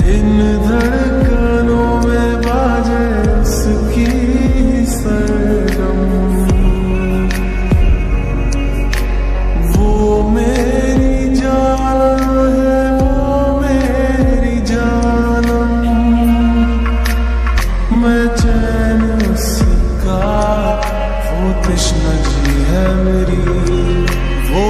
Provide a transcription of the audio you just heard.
इन धड़कनों में बाजे उसकी सरगम, वो मेरी जान है, वो मेरी जानम, मैं चैन उसका, वो तृष्णा जी है मेरी, वो